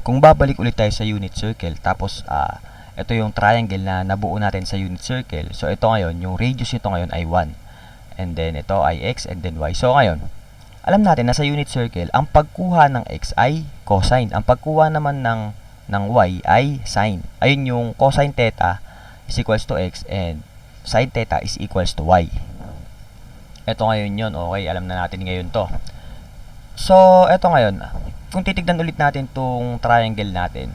kung babalik ulit tayo sa unit circle, tapos ito yung triangle na nabuo natin sa unit circle. So ito ngayon, yung radius nito ngayon ay 1. And then ito ay x and then y. So ngayon, alam natin na sa unit circle, ang pagkuha ng x ay cosine. Ang pagkuha naman ng y ay sine. Ayun yung cosine theta is equals to x and sine theta is equals to y. Ito ngayon yun. Okay, alam na natin ngayon to. So, ito ngayon, kung titignan ulit natin tong triangle natin,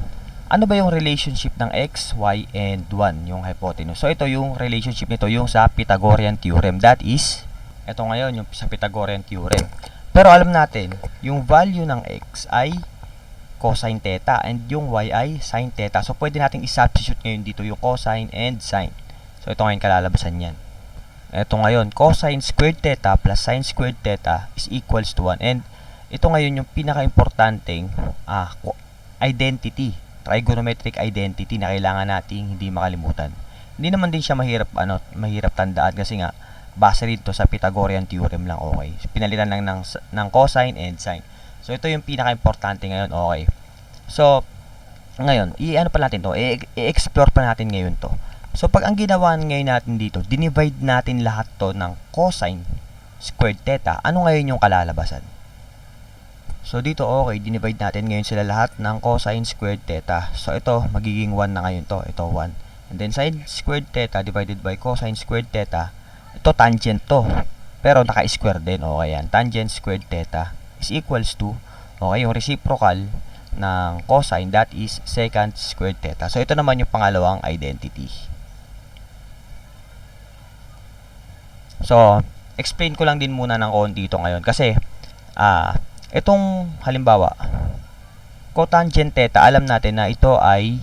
ano ba yung relationship ng x, y, and 1, yung hypotenuse? So, ito yung relationship nito, yung sa Pythagorean theorem. That is, ito ngayon, yung sa Pythagorean theorem. Pero alam natin, yung value ng x ay cosine theta and yung y ay sine theta. So, pwede natin i-substitute ngayon dito yung cosine and sine. So, ito ngayon kalalabasan yan. Ito ngayon, cosine squared theta plus sine squared theta is equals to 1. And ito ngayon yung pinaka-importanting identity, trigonometric identity na kailangan nating hindi makalimutan. Hindi naman din siya mahirap tandaan kasi nga base rin to sa Pythagorean theorem lang, okay. Pinalitan lang ng cosine and sine. So ito yung pinaka-importante ngayon, okay. So ngayon, i-ano pa natin to, i-explore pa natin ngayon to. So pag ang ginawa ngayon natin dito, dinivide natin lahat to ng cosine squared theta. Ano ngayon yung kalalabasan? So dito, okay, dinivide natin ngayon sila lahat ng cosine squared theta. So ito, magiging 1 na ngayon to. Ito, 1. And then sine squared theta divided by cosine squared theta. Ito, tangent to. Pero naka-square din. Okay yan. Tangent squared theta is equals to, okay, yung reciprocal ng cosine, that is secant squared theta. So ito naman yung pangalawang identity. So, explain ko lang din muna ng konti ito ngayon. Kasi, itong halimbawa, cotangent theta, alam natin na ito ay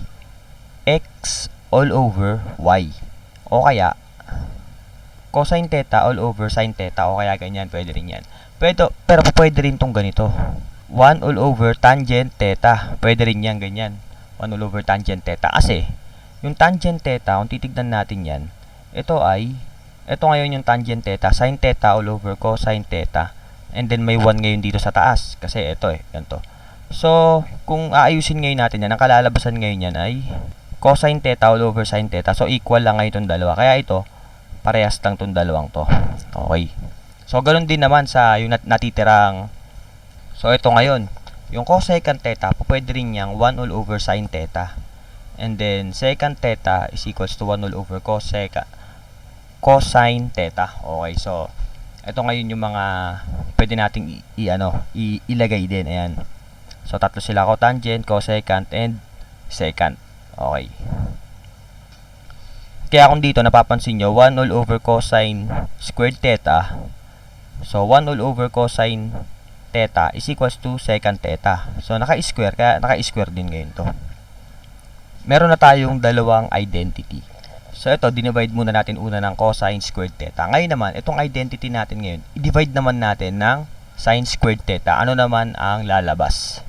x all over y. O kaya, cosine theta all over sine theta. O kaya ganyan, pwede rin yan. Pero pwede rin tong ganito. 1 all over tangent theta. Pwede rin yan, ganyan. 1 all over tangent theta. Kasi, yung tangent theta, kung titignan natin yan, ito ngayon yung tangent theta, sine theta all over cosine theta. And then may 1 ngayon dito sa taas. Kasi ito ganito. So, kung aayusin ngayon natin yan, ang kalalabasan ngayon yan ay cosine theta all over sine theta. So, equal lang ngayon itong dalawa. Kaya ito, parehas lang itong dalawang to. Okay. So, ganun din naman sa yung natitirang. So, ito ngayon, yung cosecant theta, pwede rin niyang 1 all over sine theta. And then, secant theta is equals to 1 all over cosine theta. Okay, so ito ngayon yung mga pwede nating ilagay din. Ayan. So tatlo sila, cotangent, cosecant, and secant. Okay. Kaya kung dito napapansin nyo, 1 all over cosine squared theta. So 1 all over cosine theta is equals to secant theta. So naka-square, kaya naka-square din ngayon to. Meron na tayong dalawang identity. So ito, dinivide muna natin una ng cosine squared theta. Ngayon naman, itong identity natin ngayon, i-divide naman natin ng sine squared theta. Ano naman ang lalabas?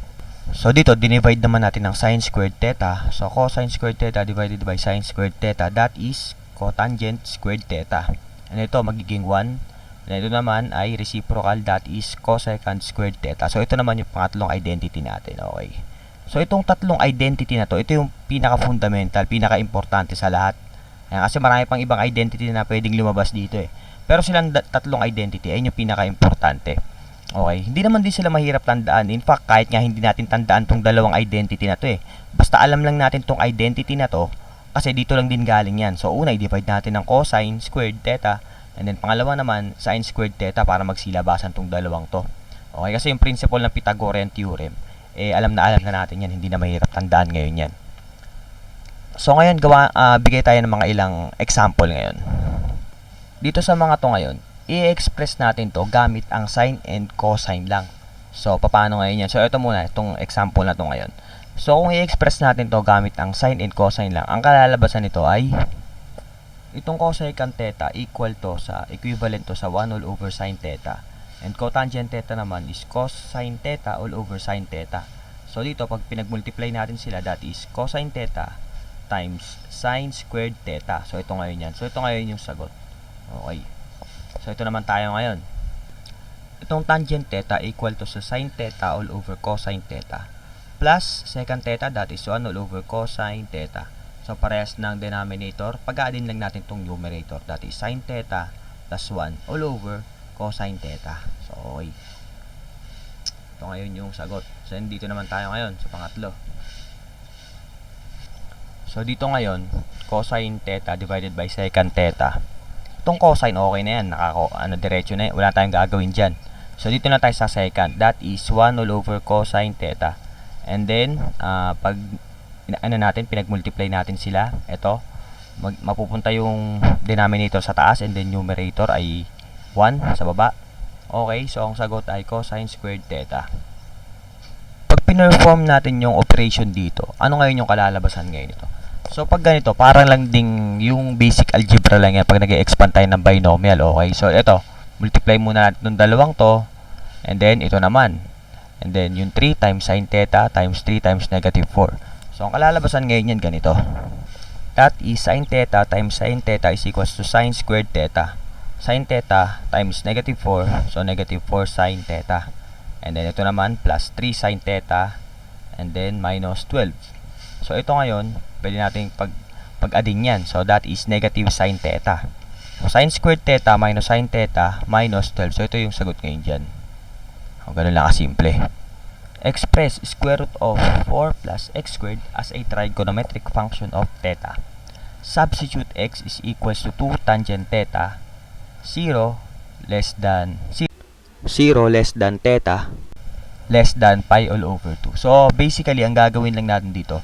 So dito, dinivide naman natin ng sine squared theta. So cosine squared theta divided by sine squared theta, that is cotangent squared theta. And ito, magiging 1. And ito naman ay reciprocal, that is cosecant squared theta. So ito naman yung pangatlong identity natin. Okay. So itong tatlong identity na to, ito yung pinaka-fundamental, pinaka-importante sa lahat. Ayan, kasi marami pang ibang identity na pwedeng lumabas dito Pero silang tatlong identity ay yung pinaka-importante. Okay, hindi naman din sila mahirap tandaan. In fact, kahit nga hindi natin tandaan tong dalawang identity na to basta alam lang natin tong identity na to kasi dito lang din galing yan. So una, i-divide natin ng cosine squared theta, and then pangalawa naman sine squared theta para magsilabasan tong dalawang to. Okay, kasi yung principle ng Pythagorean theorem alam na natin yan, hindi na mahirap tandaan ngayon yan. So ngayon, bigay tayo ng mga ilang example ngayon. Dito sa mga to ngayon, i-express natin to gamit ang sine and cosine lang. So, paano ngayon yan? So, ito muna, itong example na to ngayon. So, kung i-express natin to gamit ang sine and cosine lang, ang kalalabasan nito ay itong cosecant theta equivalent to sa 1 all over sine theta. And cotangent theta naman is cosine theta all over sine theta. So, dito, pag pinag-multiply natin sila, that is cosine theta times sine squared theta. So, ito ngayon yan. So, ito ngayon yung sagot. Okay. So, ito naman tayo ngayon. Itong tangent theta equal to sa sine theta all over cosine theta. plus secant theta, that is 1 all over cosine theta. So, parehas ng denominator. Pag-addin lang natin itong numerator, that is sin theta plus 1 all over cosine theta. So, okay. Ito ngayon yung sagot. So, dito naman tayo ngayon sa pangatlo. So, dito ngayon, cosine theta divided by secant theta. Itong cosine, okay na yan. Diretso na yan. Wala tayong gagawin dyan. So, dito na tayo sa secant. That is 1 all over cosine theta. And then, pag pinag-multiply natin sila, ito, mapupunta yung denominator sa taas and then numerator ay 1 sa baba. Okay, so ang sagot ay cosine squared theta. Pag pinerform natin yung operation dito, ano ngayon yung kalalabasan ngayon ito? So, pag ganito, parang lang ding yung basic algebra lang yan pag nag-expand tayo ng binomial, okay? So, ito, multiply muna natin yung dalawang to, and then, ito naman. And then, yung 3 times sin theta times 3 times negative 4. So, ang kalalabasan ngayon yan ganito. That is sin theta times sin theta is equals to sin squared theta. Sin theta times negative 4, so negative 4 sin theta. And then, ito naman, plus 3 sin theta, and then, minus 12. So, ito ngayon, pwede natin pag-addin yan. So, that is negative sin theta. So, sin squared theta minus sin theta minus 12. So, ito yung sagot ngayon dyan. O, ganun lang kasimple. Express square root of 4 plus x squared as a trigonometric function of theta. Substitute x is equals to 2 tangent theta, 0 less than theta less than pi all over 2. So, basically, ang gagawin lang natin dito,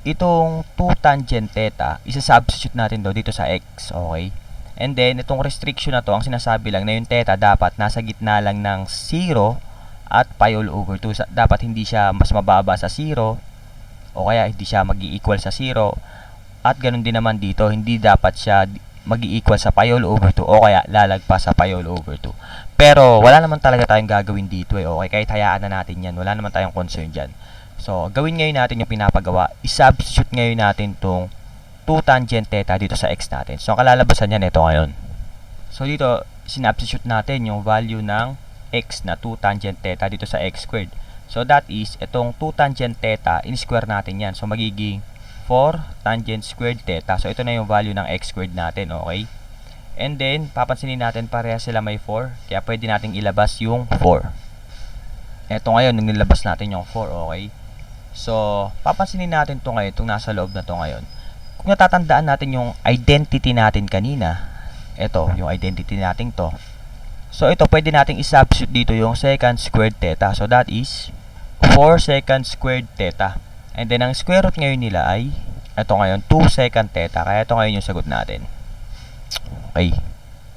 itong 2 tangent theta, isa-substitute natin dito sa x, okay? And then, itong restriction na to, ang sinasabi lang na yung theta dapat nasa gitna lang ng 0 at pi all over 2. Dapat hindi siya mas mababa sa 0 o kaya hindi siya mag-i-equal sa 0. At ganun din naman dito, hindi dapat siya mag-i-equal sa pi all over 2 o kaya lalagpas sa pi all over 2. Pero, wala naman talaga tayong gagawin dito okay? Kahit hayaan na natin yan, wala naman tayong concern dyan. So, gawin ngayon natin yung pinapagawa. I-substitute ngayon natin tong 2 tangent theta dito sa x natin. So, ang kalalabasan yan, ito ngayon. So, dito, sinubstitute natin yung value ng x na 2 tangent theta dito sa x squared. So, that is, itong 2 tangent theta, in-square natin yan. So, magiging 4 tangent squared theta. So, ito na yung value ng x squared natin, okay? And then, papansinin natin pareha sila may 4. Kaya, pwede nating ilabas yung 4. Ito ngayon, nung nilabas natin yung 4, okay? So, papansinin natin ito ngayon, itong nasa loob na ito ngayon. Kung natatandaan natin yung identity natin kanina, ito, yung identity natin to. So, ito, pwede nating i-substitute dito yung secant squared theta. So, that is 4 secant squared theta. And then, ang square root ngayon nila ay, ito ngayon, 2 secant theta. Kaya ito ngayon yung sagot natin. Okay.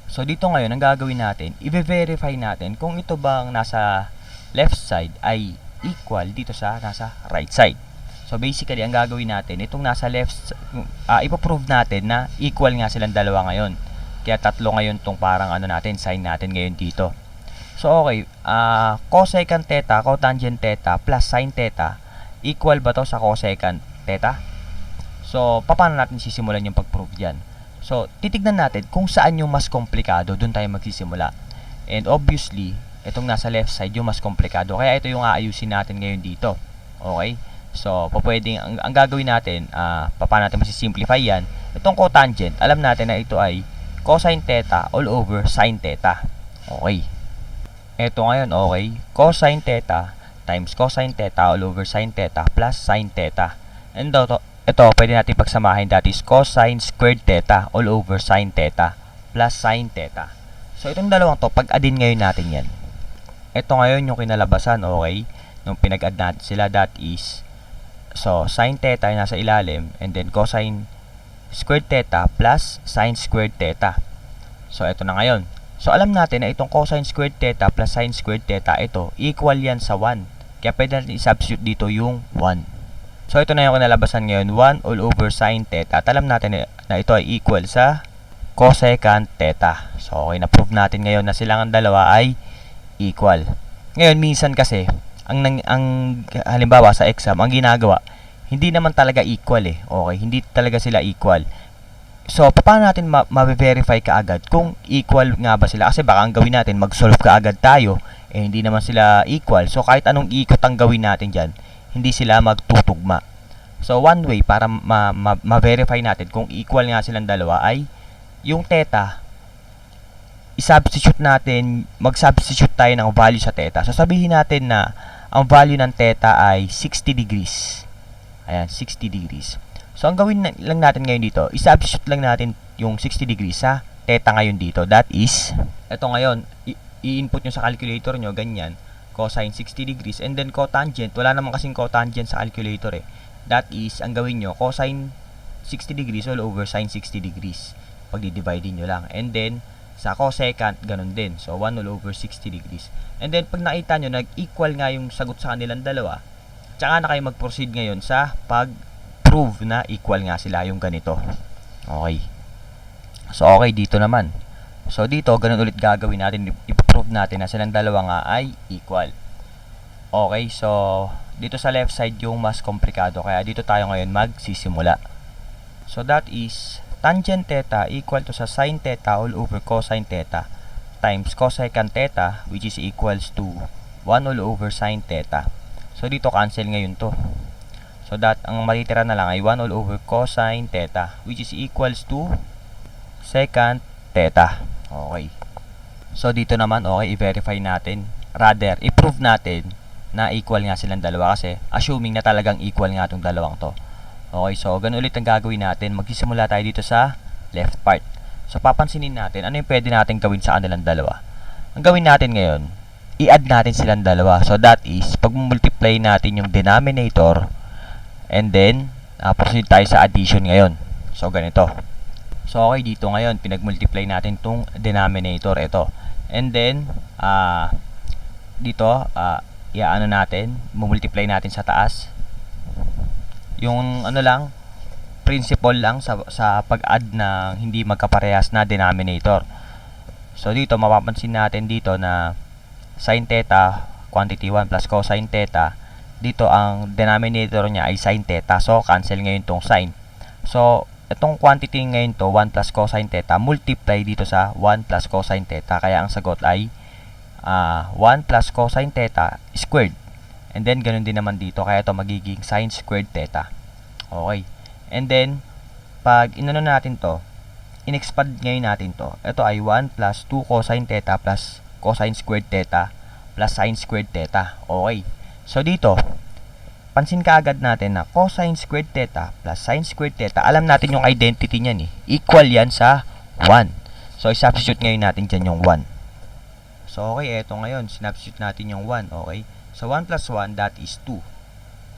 So, dito ngayon, ang gagawin natin, i-verify natin kung ito bang nasa left side ay equal dito sa nasa right side. So, basically, ang gagawin natin, itong nasa left, ipoprove natin na equal nga silang dalawa ngayon. Kaya tatlo ngayon itong parang natin, sign natin ngayon dito. So, okay, cosecant theta, cotangent theta, plus sin theta, equal ba to sa cosecant theta? So, paano natin sisimulan yung pag-prove dyan? So, titignan natin kung saan yung mas komplikado, dun tayo magsisimula. And obviously, itong nasa left side yung mas komplikado. Kaya ito yung aayusin natin ngayon dito. Okay? So, pwedeng, ang gagawin natin, paano natin masisimplify yan? Itong cotangent, alam natin na ito ay cosine theta all over sin theta. Okay. Ito ngayon, okay. Cosine theta times cosine theta all over sin theta plus sin theta. And ito, pwede natin pagsamahin. That is cosine squared theta all over sin theta plus sin theta. So, itong dalawang to, pag-addin ngayon natin yan. Ito ngayon yung kinalabasan, okay? Nung pinag-add natin sila, that is, so, sin theta ay nasa ilalim, and then cosine squared theta plus sin squared theta. So, ito na ngayon. So, alam natin na itong cosine squared theta plus sin squared theta, ito, equal yan sa 1. Kaya pwede natin i-substitute dito yung 1. So, ito na yung kinalabasan ngayon, 1 all over sin theta. At alam natin na ito ay equal sa cosecant theta. So, okay, na-prove natin ngayon na silang dalawa ay equal. Ngayon, minsan kasi, ang halimbawa sa exam, ang ginagawa, hindi naman talaga equal Okay, hindi talaga sila equal. So, paano natin ma-verify kaagad kung equal nga ba sila? Kasi baka ang gawin natin, mag-solve kaagad tayo, hindi naman sila equal. So, kahit anong ikot ang gawin natin dyan, hindi sila magtutugma. So, one way para ma-verify natin kung equal nga silang dalawa ay yung theta, i-substitute natin, mag-substitute tayo ng value sa theta. So, sabihin natin na ang value ng theta ay 60 degrees. Ayan, 60 degrees. So, ang gawin lang natin ngayon dito, i-substitute lang natin yung 60 degrees sa theta ngayon dito. That is, ito ngayon, i-input nyo sa calculator nyo, ganyan, cosine 60 degrees, and then cotangent, wala naman kasing cotangent sa calculator eh. That is, ang gawin nyo, cosine 60 degrees all over sine 60 degrees. Pag-divide nyo lang. And then, sa cosecant, ganun din. So, 1 all over 60 degrees. And then, pag nakita nyo, nag-equal nga yung sagot sa kanilang dalawa, tsaka na kayo mag-proceed ngayon sa pag-prove na equal nga sila yung ganito. Okay. So, okay, dito naman. So, dito, ganun ulit gagawin natin. I-prove natin na silang dalawa nga ay equal. Okay, so, dito sa left side yung mas komplikado. Kaya dito tayo ngayon magsisimula. So, that is tangent theta equal to sa sin theta all over cosine theta times cosecant theta, which is equals to 1 all over sin theta. So, dito cancel ngayon to. So, that ang matitira na lang ay 1 all over cosine theta, which is equals to secant theta. Okay. So, dito naman, okay, i-verify natin. Rather, i-prove natin na equal nga silang dalawa kasi assuming na talagang equal nga itong dalawang to. Okay, so ganun ulit ang gagawin natin. Magsisimula tayo dito sa left part. So papansinin natin ano yung pwede natin gawin sa kanilang dalawa. Ang gawin natin ngayon, i-add natin silang dalawa. So that is, pag-multiply natin yung denominator and then proceed tayo sa addition ngayon. So ganito. So okay, dito ngayon pinag-multiply natin tong denominator, ito. And then dito ano natin, multiply natin sa taas. Yung ano lang, principle lang sa pag-add ng hindi magkaparehas na denominator. So dito mapapansin natin dito na sin theta quantity 1 plus cosine theta, dito ang denominator niya ay sin theta. So cancel ngayon tong sin. So itong quantity ngayon to 1 plus cosine theta multiply dito sa 1 plus cosine theta. Kaya ang sagot ay 1 plus cosine theta squared. And then, ganun din naman dito. Kaya ito magiging sine squared theta. Okay. And then, pag inano natin to, in-expand ngayon natin to. Ito ay 1 plus 2 cosine theta plus cosine squared theta plus sine squared theta. Okay. So, dito, pansin ka agad natin na cosine squared theta plus sine squared theta, alam natin yung identity niyan eh. Equal yan sa 1. So, i-substitute ngayon natin dyan yung 1. So, okay, eto ngayon, sinubstitute natin yung 1, okay? So, 1 plus 1, that is 2.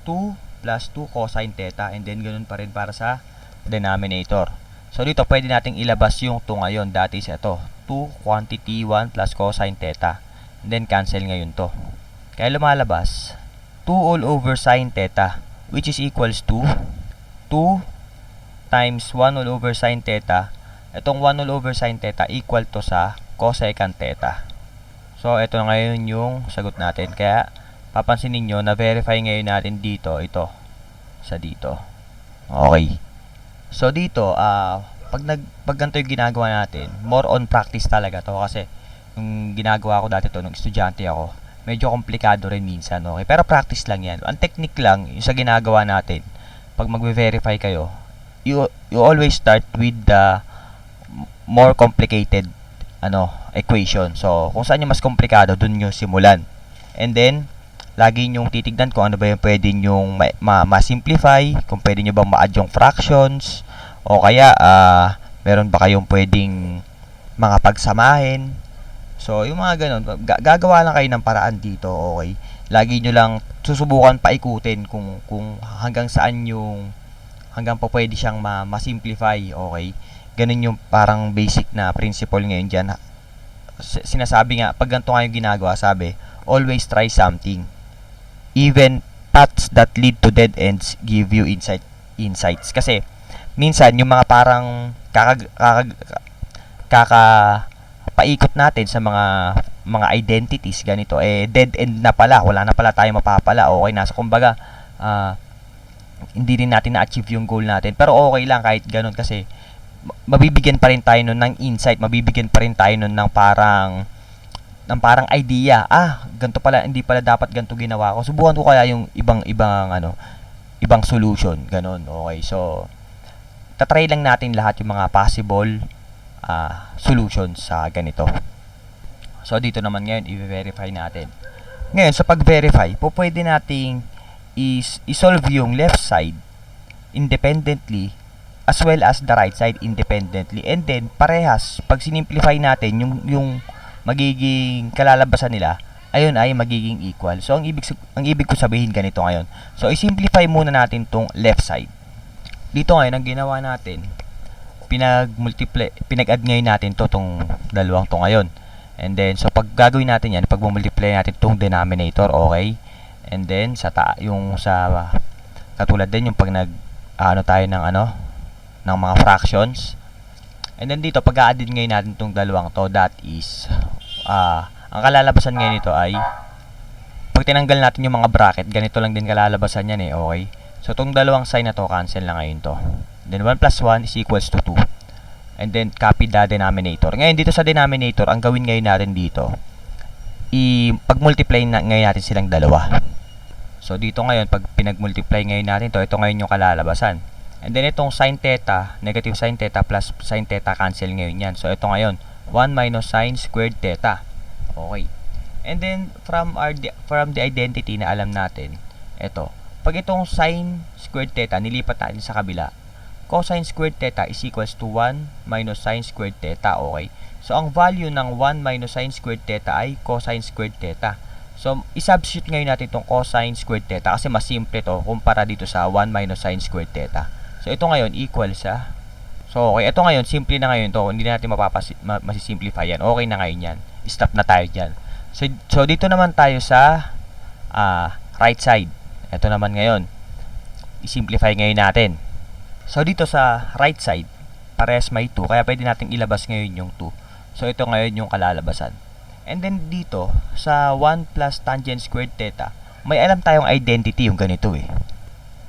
2 plus 2 cosine theta, and then ganun pa rin para sa denominator. So, dito, pwede nating ilabas yung 2 ngayon, that is ito, 2 quantity 1 plus cosine theta, and then cancel ngayon to. Kaya lumalabas, 2 all over sine theta, which is equals to 2 times 1 all over sine theta. Itong 1 all over sine theta equal to sa cosecant theta. So, ito na ngayon yung sagot natin. Kaya, papansin ninyo, na-verify ngayon natin dito, ito, sa dito. Okay. So, dito, pag ganito yung ginagawa natin, more on practice talaga to. Kasi, yung ginagawa ko dati to, nung estudyante ako, medyo komplikado rin minsan, okay? Pero practice lang yan. Ang technique lang, yung sa ginagawa natin, pag mag-verify kayo, you always start with the more complicated equation. So, kung saan yung mas komplikado, dun nyo simulan. And then, lagi nyong titignan kung ano ba yung pwede nyong ma-simplify, kung pwede nyo bang ma-add yung fractions, o kaya, meron ba kayong pwedeng mga pagsamahin. So, yung mga ganun, gagawa lang kayo ng paraan dito, okay? Lagi nyo lang susubukan paikutin kung hanggang saan hanggang pa pwede siyang ma-simplify, okay? Ganun yung parang basic na principle ngayon dyan. Sinasabi nga, pag ganito nga yung ginagawa, sabi, always try something. Even paths that lead to dead ends give you insights. Kasi, minsan, yung mga parang paikot natin sa mga identities, ganito, dead end na pala. Wala na pala tayo mapapala. Okay, nasa kumbaga, hindi rin natin na-achieve yung goal natin. Pero okay lang kahit ganun kasi, mabibigyan pa rin tayo nun ng insight, mabibigyan pa rin tayo nun ng parang ng parang idea. Ganito pala, hindi pala dapat ganito ginawa ko. Subukan ko kaya yung ibang solution, ganun. Okay, so tatry lang natin lahat yung mga possible solutions sa ganito. So dito naman ngayon, i-verify natin. Ngayon, sa pag-verify, pwede nating i-solve yung left side independently as well as the right side independently. And then, parehas, pag sinimplify natin, yung magiging kalalabasan nila, ayun ay magiging equal. So, ang ibig ko sabihin ganito ngayon. So, i-simplify muna natin tong left side. Dito ngayon, ang ginawa natin, pinag-add ngayon natin tong dalawang to ngayon. And then, so pag gagawin natin yan, pag multiply natin tong denominator, okay? And then, katulad din yung pag tayo ng mga fractions. And then dito, pag a-add ngayon natin tong dalawang to, that is, ang kalalabasan ngayon nito ay, pag tinanggal natin yung mga bracket, ganito lang din kalalabasan yan okay? So, tong dalawang sign na to, cancel na ngayon to. Then, 1 plus 1 is equals to 2. And then, copy the denominator. Ngayon, dito sa denominator, ang gawin ngayon natin dito, pag-multiply ngayon natin silang dalawa. So, dito ngayon, pag pinag-multiply ngayon natin to, ito ngayon yung kalalabasan. And then, itong sin theta, negative sin theta plus sin theta, cancel ngayon yan. So, ito ngayon, 1 minus sin squared theta. Okay. And then, from the identity na alam natin, ito, pag itong sin squared theta, nilipat natin sa kabila, cosine squared theta is equals to 1 minus sin squared theta, okay? So, ang value ng 1 minus sin squared theta ay cosine squared theta. So, isubstitute ngayon natin itong cosine squared theta kasi mas simple to kumpara dito sa 1 minus sin squared theta. So, ito ngayon equal sa... So, okay, ito ngayon, simple na ngayon to. Hindi na natin masisimplify yan. Okay na ngayon yan. Stop na tayo dyan. So dito naman tayo sa right side. Ito naman ngayon. I-simplify ngayon natin. So, dito sa right side, parehas may 2. Kaya pwede natin ilabas ngayon yung 2. So, ito ngayon yung kalalabasan. And then, dito, sa 1 plus tangent squared theta, may alam tayong identity yung ganito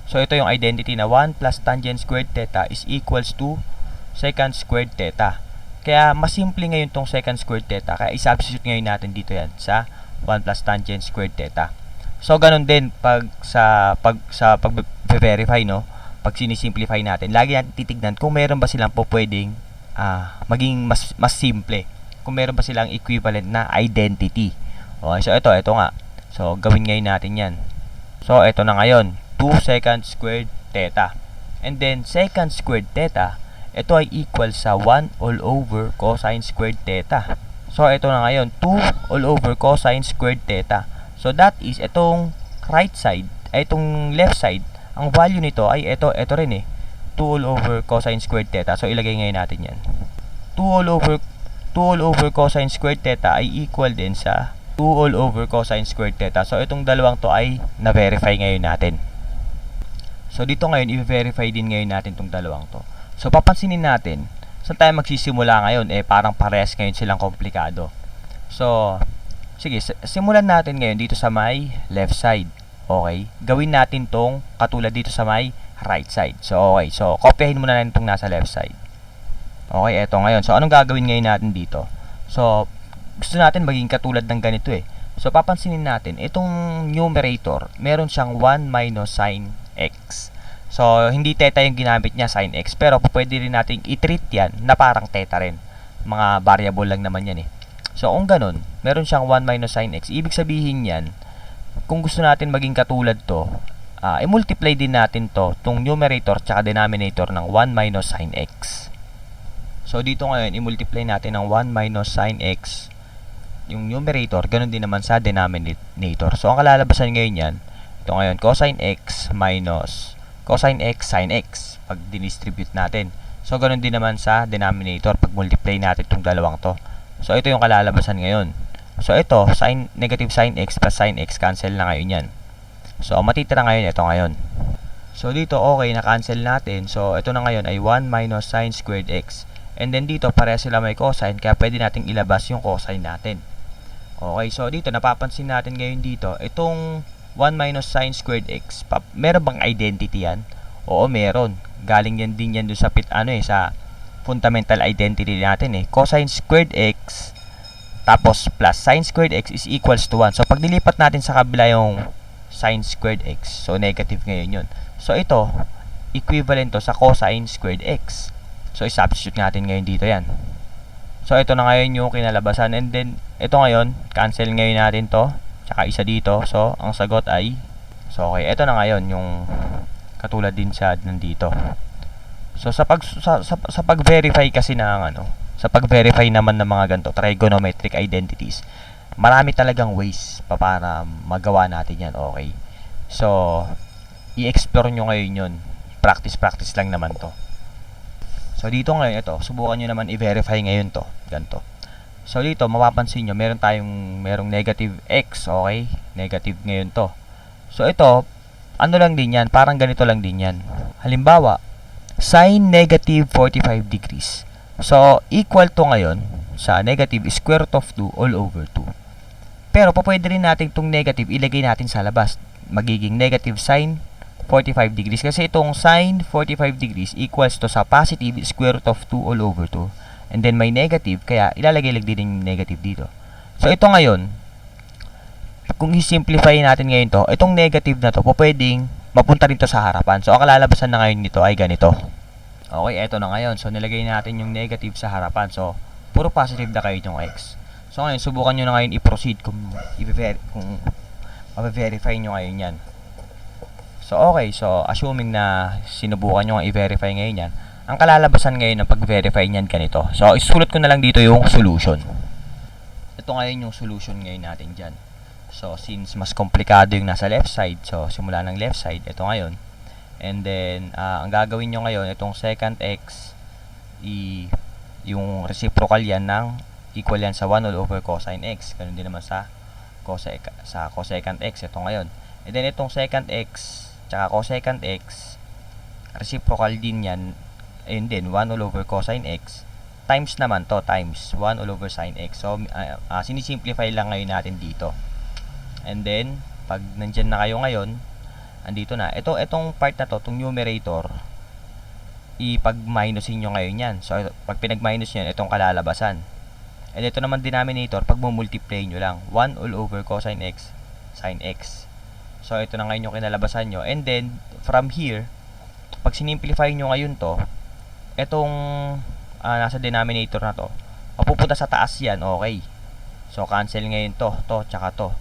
So, ito yung identity na 1 plus tangent squared theta is equals to secant squared theta. Kaya, mas simple ngayon tong secant squared theta. Kaya, i-substitute ngayon natin dito yan sa 1 plus tangent squared theta. So, ganun din pag pag-verify, no? Pag sinisimplify natin, lagi natin titignan kung meron ba silang pwedeng maging mas simple. Kung meron ba silang equivalent na identity. Okay, so ito nga. So, gawin ngayon natin yan. So, ito na ngayon. 2 secant squared theta. And then, secant squared theta, ito ay equal sa 1 all over cosine squared theta. So, ito na ngayon. 2 all over cosine squared theta. So, that is, itong right side, itong left side, ang value nito ay ito rin 2 all over cosine squared theta. So, ilagay ngayon natin yan. 2 all over cosine squared theta ay equal din sa 2 all over cosine squared theta. So, itong dalawang to ay na-verify ngayon natin. So, dito ngayon, i-verify din ngayon natin itong dalawang to. So, papansinin natin, saan tayo magsisimula ngayon? Parang parehas ngayon silang komplikado. So, sige, simulan natin ngayon dito sa may left side. Okay, gawin natin tong katulad dito sa may right side. So, okay. So, kopyahin muna natin itong nasa left side. Okay, eto ngayon. So, anong gagawin ngayon natin dito? So, gusto natin maging katulad ng ganito So, papansinin natin, itong numerator, meron siyang 1 minus sin x. So, hindi theta yung ginamit niya, sin x. Pero, pwede rin natin i-treat yan na parang theta rin. Mga variable lang naman yan So, kung ganun, meron siyang 1 minus sin x. Ibig sabihin yan, kung gusto natin maging katulad to, i-multiply din natin itong numerator tsaka denominator ng 1 minus sin x. So, dito ngayon, i-multiply natin ng 1 minus sin x yung numerator, ganun din naman sa denominator. So, ang kalalabasan ngayon yan, ito ngayon, cosine x minus cosine x sin x pag dinistribute natin. So, ganun din naman sa denominator pag multiply natin itong dalawang to. So, ito yung kalalabasan ngayon. So, ito, negative sin x plus sin x, cancel na ngayon yan. So, matitira ngayon, ito ngayon. So, dito, okay, na-cancel natin. So, ito na ngayon ay 1 minus sin squared x. And then, dito, pareha sila may cosine, kaya pwede natin ilabas yung cosine natin. Okay, so, dito, napapansin natin ngayon dito, itong 1 minus sin squared x, meron bang identity yan? Oo, meron. Galing yan din yan doon sa sa fundamental identity natin Cosine squared x Tapos plus sin squared x is equals to 1. So pag nilipat natin sa kabila yung sin squared x, so negative ngayon yun. So ito, equivalent to sa cosine squared x. So i-substitute natin ngayon dito yan. So ito na ngayon yung kinalabasan, and then ito ngayon, cancel ngayon natin to, tsaka isa dito. So ang sagot ay, so okay, ito na ngayon yung katulad din sa nandito. So sa pag-verify kasi ng sa pag-verify naman ng mga ganito trigonometric identities, marami talagang ways para magawa natin yan, okay? So i-explore nyo ngayon yun. Practice lang naman to. So dito ngayon, ito, subukan nyo naman i-verify ngayon to, ganito. So dito, mapapansin nyo, merong negative x, okay? Negative ngayon to. So ito, ano lang din yan, parang ganito lang din yan. Halimbawa, sin negative 45 degrees. So, equal to ngayon sa negative square root of 2 all over 2. Pero, pwede rin natin itong negative ilagay natin sa labas. Magiging negative sin 45 degrees. Kasi itong sin 45 degrees equals to sa positive square root of 2 all over 2. And then, may negative, kaya ilalagay lang din yung negative dito. So, ito ngayon, kung i-simplify natin ngayon to, itong negative na to, pwedeng mapunta rin to sa harapan. So, ang kalalabasan na ngayon nito ay ganito. Okay, eto na ngayon. So, nilagay natin yung negative sa harapan. So, puro positive na kayo yung x. So, ngayon, subukan nyo na ngayon i-proceed kung ma-verify nyo ngayon yan. So, okay. So, assuming na sinubukan nyo ang i-verify ngayon yan, ang kalalabasan ngayon ng pag-verify nyan ganito. So, isulat ko na lang dito yung solution. Ito ngayon yung solution ngayon natin dyan. So, since mas komplikado yung nasa left side, so, simula ng left side, ito ngayon. And then, ang gagawin nyo ngayon, itong second x, yung reciprocal yan ng equal yan sa 1 all over cosine x. Ganun din naman sa cosecant x, ito ngayon. And then, itong second x, tsaka cosecant x, reciprocal din yan, and then, 1 all over cosine x, times naman to, times 1 all over sine x. So, sinisimplify lang ngayon natin dito. And then, pag nandyan na kayo ngayon, andito na. Itong part na to, itong numerator, ipag-minusin nyo ngayon yan. So, pag pinag-minus nyo yan, itong kalalabasan. And ito naman denominator, pag multiply nyo lang, 1 all over cosine x, sin x. So, ito na ngayon yung kinalabasan nyo. And then, from here, pag sinimplify nyo ngayon to, itong nasa denominator na to, mapupunta sa taas yan, okay. So, cancel ngayon to, tsaka to.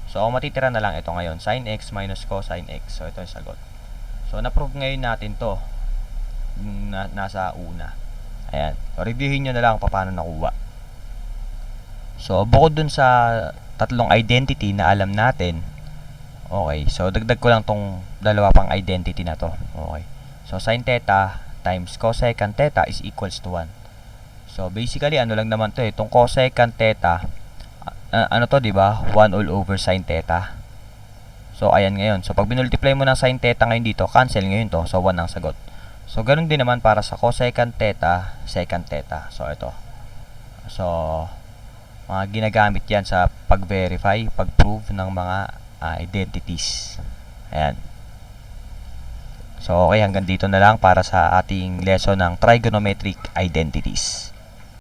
So, matitira na lang ito ngayon, sin x minus cosine x. So, ito yung sagot. So, na-prove ngayon natin to, nasa una. Ayan. So, reviewin nyo na lang paano nakuha. So, bukod dun sa tatlong identity na alam natin, okay. So, dagdag ko lang tong dalawa pang identity na to. Okay. So, sin theta times cosecant theta is equals to 1. So, basically, ano lang naman to eh. Itong cosecant theta, ano to, di ba? 1 all over sin theta. So, ayan ngayon. So, pag binultiply mo ng sin theta ngayon dito, cancel ngayon to. So, 1 ang sagot. So, ganun din naman para sa cosecant theta, secant theta. So, ito. So, mga ginagamit yan sa pag-verify, pag-prove ng mga identities. Ayan. So, okay. Hanggang dito na lang para sa ating lesson ng trigonometric identities.